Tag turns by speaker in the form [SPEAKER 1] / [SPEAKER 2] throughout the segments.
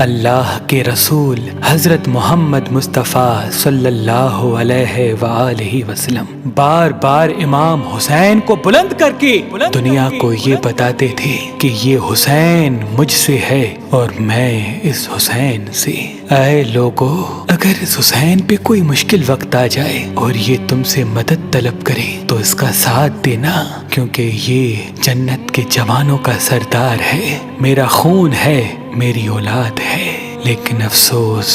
[SPEAKER 1] اللہ کے رسول حضرت محمد مصطفیٰ صلی اللہ علیہ وآلہ وسلم بار بار امام حسین کو بلند کر کے دنیا کو یہ بتاتے تھے کہ یہ حسین مجھ سے ہے اور میں اس حسین سے۔ اے لوگو، اگر اس حسین پہ کوئی مشکل وقت آ جائے اور یہ تم سے مدد طلب کرے تو اس کا ساتھ دینا، کیونکہ یہ جنت کے جوانوں کا سردار ہے، میرا خون ہے، میری اولاد ہے۔ لیکن افسوس،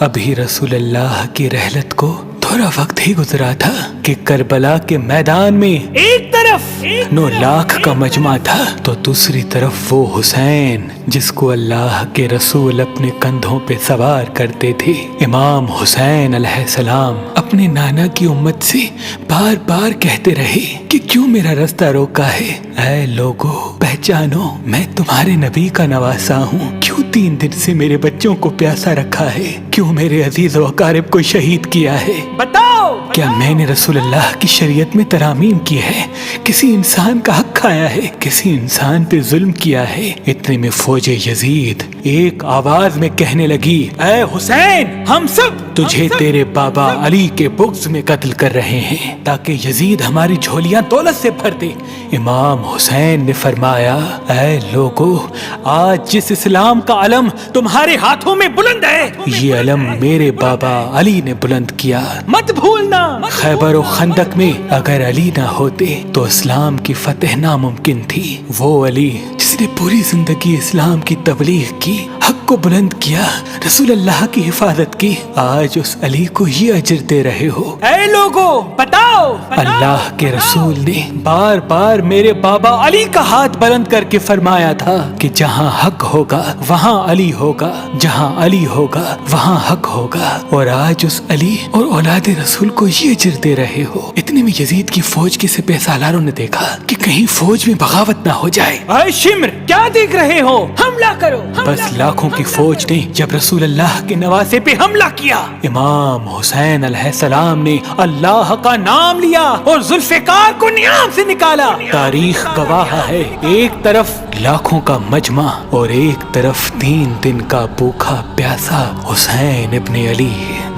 [SPEAKER 1] ابھی رسول اللہ کی رحلت کو تھوڑا وقت ہی گزرا تھا کہ کربلا کے میدان میں ایک طرف 9 لاکھ کا مجمع تھا تو دوسری طرف وہ حسین جس کو اللہ کے رسول اپنے کندھوں پہ سوار کرتے تھے۔ امام حسین علیہ السلام اپنے نانا کی امت سے بار بار کہتے رہے کہ کیوں میرا رستہ روکا ہے؟ اے لوگو، پہچانو، میں تمہارے نبی کا نواسا ہوں۔ کیوں 3 دن سے میرے بچوں کو پیاسا رکھا ہے؟ کیوں میرے عزیز و اقارب کو شہید کیا ہے؟ بتاؤ، کیا میں نے رسول اللہ کی شریعت میں ترامیم کی ہے؟ کسی انسان کا حق کھایا ہے؟ کسی انسان پہ ظلم کیا ہے؟ اتنے میں فوج یزید ایک آواز میں کہنے لگی، اے حسین، ہم سب تجھے تیرے بابا علی کے بغض میں قتل کر رہے ہیں تاکہ یزید ہماری جھولیاں دولت سے بھر دے۔ امام حسین نے فرمایا، اے لوگو، آج جس اسلام کا علم تمہارے ہاتھوں میں بلند ہے، یہ علم میرے بابا علی نے بلند کیا، مت بھولنا۔ خیبر و خندق میں اگر علی نہ ہوتے تو اسلام کی فتح ناممکن تھی۔ وہ علی جس نے پوری زندگی اسلام کی تبلیغ کی، حق کو بلند کیا، رسول اللہ کی حفاظت کی، آج اس علی کو یہ اجر دے رہے ہو۔ اے لوگو، بتاؤ، اللہ کے رسول نے بار بار میرے بابا علی کا ہاتھ بلند کر کے فرمایا تھا کہ جہاں حق ہوگا وہاں علی ہوگا، جہاں علی ہوگا وہاں حق ہوگا، اور آج اس علی اور اولاد رسول کو یہ اجر دے رہے ہو۔ اتنے میں یزید کی فوج کے سپہ سالاروں نے دیکھا کہ کہیں فوج میں بغاوت نہ ہو جائے۔ اے شمر، کیا دیکھ رہے ہو؟ حملہ کرو۔ بس لاکھوں کی فوج نے جب رسول اللہ کے نواسے پہ حملہ کیا، امام حسین علیہ السلام نے اللہ کا نام لیا اور ذوالفقار کو نیام سے نکالا۔ تاریخ گواہ ہے، ایک طرف لاکھوں کا مجمع اور ایک طرف 3 دن کا بھوکا پیاسا حسین ابن علی۔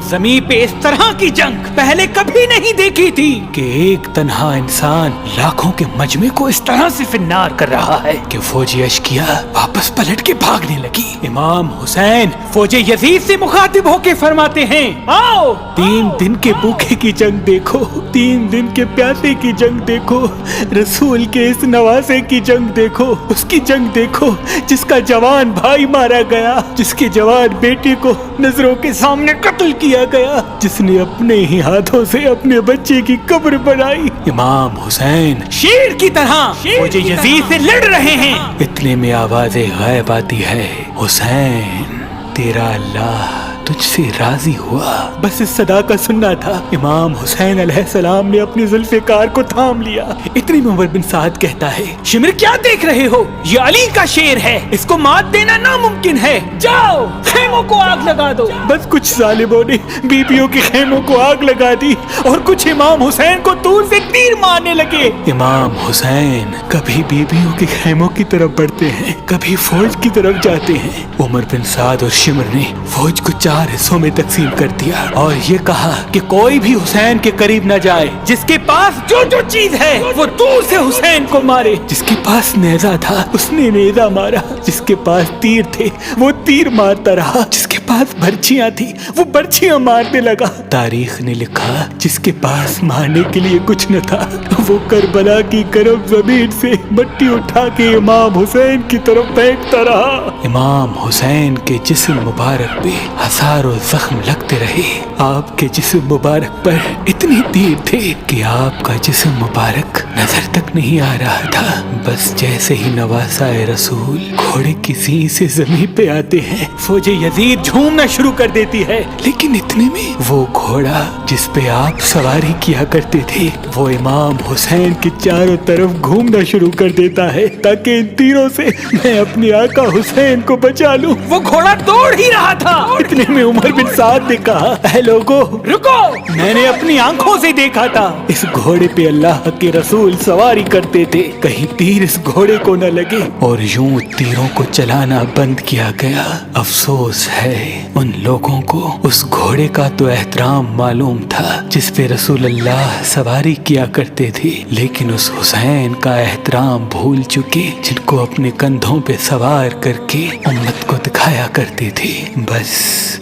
[SPEAKER 1] زمین پہ اس طرح کی جنگ پہلے کبھی نہیں دیکھی تھی کہ ایک تنہا انسان لاکھوں کے مجمع کو اس طرح سے فنار کر رہا ہے کہ فوج اشکیا واپس پلٹ کے بھاگنے لگی۔ امام حسین فوج یزید سے مخاطب ہو کے فرماتے ہیں، آؤ، 3 دن کے بھوکے کی جنگ دیکھو، 3 دن کے پیاسے کی جنگ دیکھو، رسول کے اس نواسے کی جنگ دیکھو، اس کی جنگ دیکھو جس کا جوان بھائی مارا گیا، جس کے جوان بیٹے کو نظروں کے سامنے قتل کیا گیا، جس نے اپنے ہی ہاتھوں سے اپنے بچے کی قبر بنائی۔ امام حسین شیر کی طرح فوج یزید سے لڑ رہے ہیں۔ اتنے میں آواز غائب آتی ہے، حسین، تیرا اللہ تجھ سے راضی ہوا۔ بس اس صدا کا سننا تھا، امام حسین علیہ السلام نے اپنی ذوالفقار کو تھام لیا۔ اتنی میں عمر بن سعد کہتا ہے، شمر، کیا دیکھ رہے ہو؟ یہ علی کا شیر ہے، اس کو مات دینا ناممکن ہے، جاؤ خیموں کو آگ لگا دو۔ بس کچھ ظالموں نے بیبیوں کے خیموں کو آگ لگا دی اور کچھ امام حسین کو دور سے تیر مارنے لگے۔ امام حسین کبھی بیبیوں کے خیموں کی طرف بڑھتے ہیں، کبھی فوج کی طرف جاتے ہیں۔ عمر بن سعد اور شمر نے فوج کو 4 حصوں میں تقسیم کر دیا اور یہ کہا کہ کوئی بھی حسین کے قریب نہ جائے، جس کے پاس جو جو چیز ہے وہ دور سے حسین کو مارے۔ جس کے پاس نیزہ تھا اس نے نیزہ مارا، جس کے پاس تیر تھے وہ تیر مارتا رہا، جس کے پاس برچیاں تھی وہ برچیاں مارنے لگا۔ تاریخ نے لکھا جس کے پاس مارنے کے لیے کچھ نہ تھا وہ کربلا کی گرم زمین سے مٹی اٹھا کے امام حسین کی طرف پھینکتا رہا۔ امام حسین کے جسم مبارک پہ ہزاروں زخم لگتے رہے، آپ کے جسم مبارک پر اتنے تیر تھے کہ آپ کا جسم مبارک نظر تک نہیں آ رہا تھا۔ بس جیسے ہی نواسا رسول گھوڑے کی سینگ سے زمین پہ آتے ہیں، فوج یزید جھومنا شروع کر دیتی ہے، لیکن اتنے میں وہ گھوڑا جس پہ آپ سواری کیا کرتے تھے وہ امام حسین کے چاروں طرف گھومنا شروع کر دیتا ہے۔ تاکہ ان تیروں سے میں اپنے آقا حسین کو بچا لوں۔ وہ گھوڑا دوڑ ہی رہا تھا، اتنے میں عمر بن سعد نے کہا اے لوگو رکو، میں نے اپنی آنکھوں سے دیکھا تھا اس گھوڑے پہ اللہ کے رسول سواری کرتے تھے، کہیں تیر اس گھوڑے کو نہ لگے، اور یوں تیروں کو چلانا بند کیا گیا۔ افسوس ہے ان لوگوں کو اس گھوڑے کا تو احترام معلوم تھا جس پہ رسول اللہ سواری کیا کرتے تھے، لیکن اس حسین کا احترام بھول چکے جن کو اپنے کندھوں پہ سوار کر کے امت کو دکھایا کرتے تھے۔ بس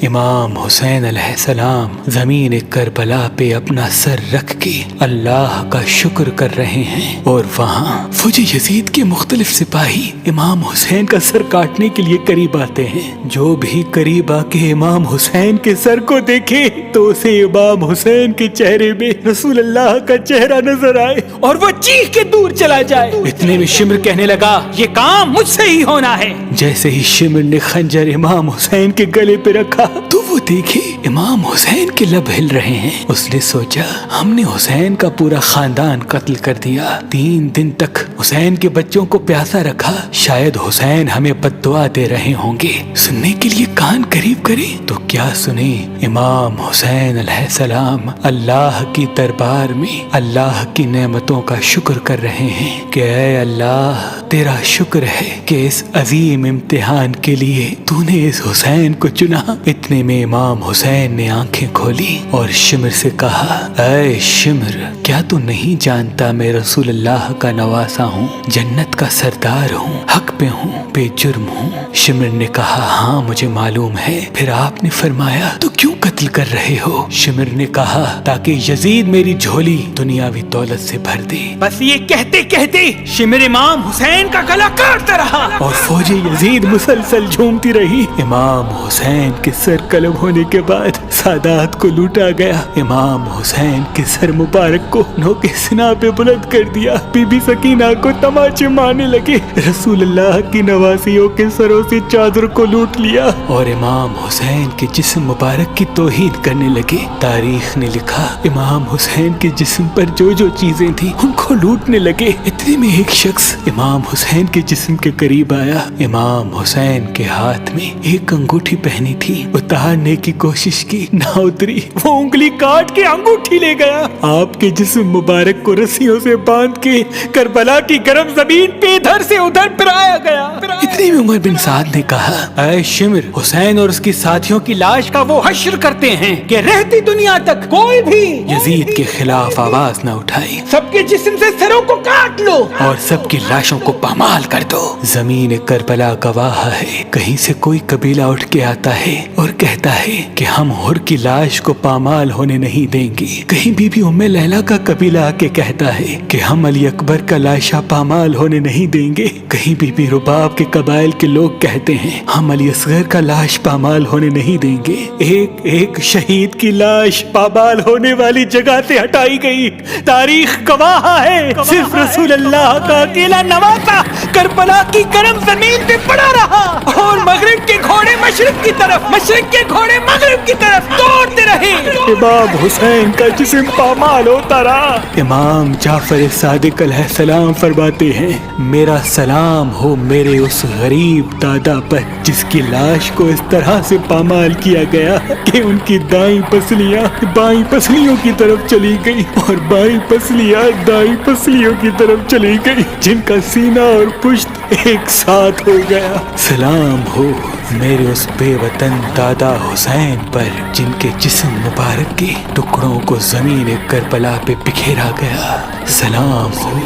[SPEAKER 1] امام حسین علیہ السلام زمین کربلا پہ اپنا سر رکھ کے اللہ کا شکر کر رہے ہیں، اور وہاں فوج یزید کے مختلف سپاہی امام حسین کا سر کاٹنے کے لیے قریب آتے ہیں۔ جو بھی قریب آ کے امام حسین کے سر کو دیکھے تو اسے امام حسین کے چہرے میں رسول اللہ کا چہرہ نظر آئے اور وہ چیخ کے دور چلا جائے۔ اتنے میں شمر کہنے لگا یہ کام مجھ سے ہی ہونا ہے۔ جیسے ہی شمر نے خنجر امام حسین کے گلے پہ رکھا تو وہ دیکھے امام حسین کے لب ہل رہے ہیں۔ اس نے سوچا ہم نے حسین کا پورا خاندان قتل کر دیا، 3 دن تک حسین کے بچوں کو پیاسا رکھا، شاید حسین ہمیں بد دعا دے رہے ہوں گے، سننے کے لیے کان قریب کرے تو کیا سنے۔ امام حسین علیہ السلام اللہ کی دربار میں اللہ کی نعمتوں کا شکر کر رہے ہیں کہ اے اللہ تیرا شکر ہے کہ اس عظیم امتحان کے لیے تو نے اس حسین کو چنا۔ اتنے میں امام حسین نے آنکھیں کھولی اور شمر سے کہا اے شمر کیا تو نہیں جانتا میں رسول اللہ کا نواسا ہوں، جنت کا سردار ہوں، حق پہ ہوں، بے جرم ہوں۔ شمر نے کہا ہاں مجھے معلوم ہے، پھر آپ نے فرمایا تو کیوں قتل کر رہے ہو؟ شمر نے کہا تاکہ یزید میری جھولی دنیاوی دولت سے بھر دے۔ بس یہ کہتے کہتے شمر امام حسین کا گلا کاٹتا رہا اور فوج یزید مسلسل جھومتی رہی۔ امام حسین کے سر قلم ہونے کے بعد سادات کو لوٹا گیا۔ امام حسین کے سر مبارک کو نوکے سنا پہ بلند کر دیا، بی بی سکینہ کو تماچے مارنے لگے، رسول اللہ کی نواسیوں کے سروں سے چادر کو لوٹ لیا اور امام حسین کے جسم مبارک کی توہین کرنے لگے۔ تاریخ نے لکھا امام حسین کے جسم پر جو جو چیزیں تھیں ان کو لوٹنے لگے۔ اتنے میں ایک شخص امام حسین کے جسم کے قریب آیا۔ امام حسین کے ہاتھ میں ایک انگوٹھی پہنی تھی، اتارنے کی کوشش کی نہ اتری، وہ انگلی کاٹ کے انگوٹھی لے گیا۔ آپ کے جسم مبارک کو رسیوں سے باندھ کے کربلا کی گرم زمین پہ ادھر سے ادھر پھرایا گیا۔ اتنے میں عمر بن سعد نے کہا اے شمر حسین اور اس کے ساتھیوں کی لاش کا وہ حشر کرتے ہیں کہ رہتی دنیا تک کوئی بھی یزید کے خلاف آواز نہ اٹھائے، سب کے جسم سے سروں کو کاٹ لو اور سب کی لاشوں کو پامال کر دو۔ زمین کربلا گواہ ہے، کہیں سے کوئی قبیلہ اٹھ کے آتا ہے اور کہتا ہے کہ ہم حر کی لاش کو پامال ہونے نہیں دیں گے، کہیں بی بی ام لیلا کا قبیلہ آ کے کہتا ہے کہ ہم علی اکبر کا لاشا پامال ہونے نہیں دیں گے، کہیں بی بی رباب کے قبائل کے لوگ کہتے ہیں ہم علی اصغر کا لاش پامال ہونے نہیں دیں گے۔ ایک ایک شہید کی لاش پامال ہونے والی جگہ سے ہٹائی گئی۔ تاریخ گواہ ہے صرف رسول اللہ کا اکیلا نواسا کربلا کی گرم زمین پہ پڑا رہا اور مغرب کے گھوڑے مشرق کی طرف، مشرق کے گھوڑے مغرب کی طرف دوڑتے رہے۔ امام حسین کا جسم پامال ہوتا رہا۔ امام جعفر صادق علیہ السلام فرماتے ہیں میرا سلام ہو میرے اس غریب دادا پر جس کی لاش کو اس طرح سے پامال کیا گیا کہ ان کی دائیں پسلیاں بائیں پسلیوں کی طرف چلی گئی اور بائیں پسلیاں دائیں پسلیوں کی طرف چلی گئی، جن کا سینہ اور پشت ایک ساتھ ہو گیا۔ سلام ہو میرے اس بے وطن دادا حسین پر جن کے جسم مبارک کے ٹکڑوں کو زمین کربلا پہ بکھیرا گیا۔ سلام ہو،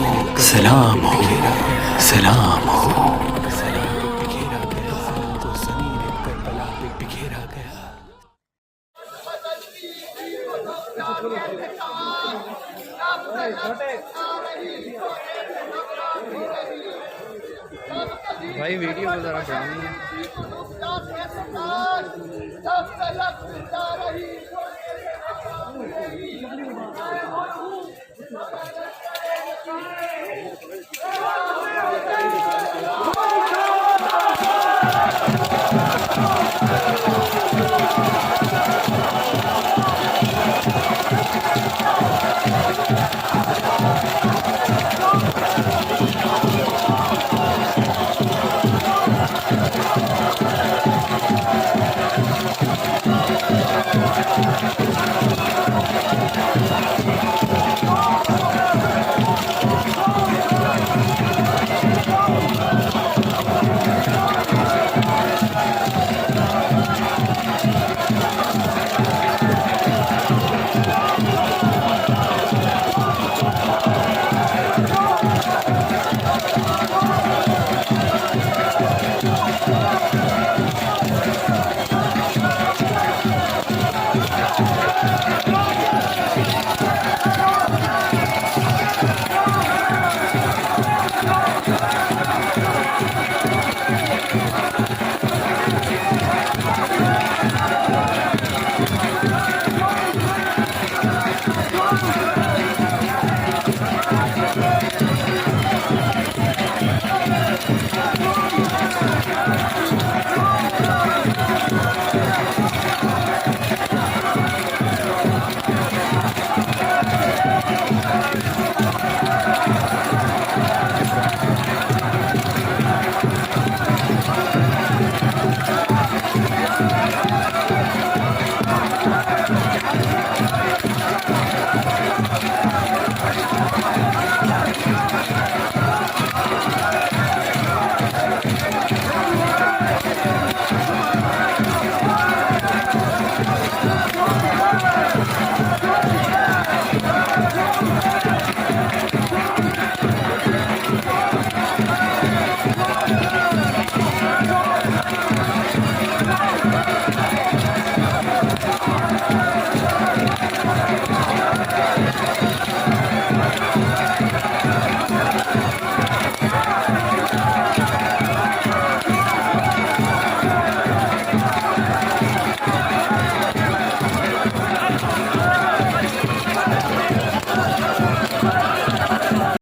[SPEAKER 1] سلام ہو، سلام ہو۔
[SPEAKER 2] بھائی ویڈیو کو ذرا بڑھانی ہے۔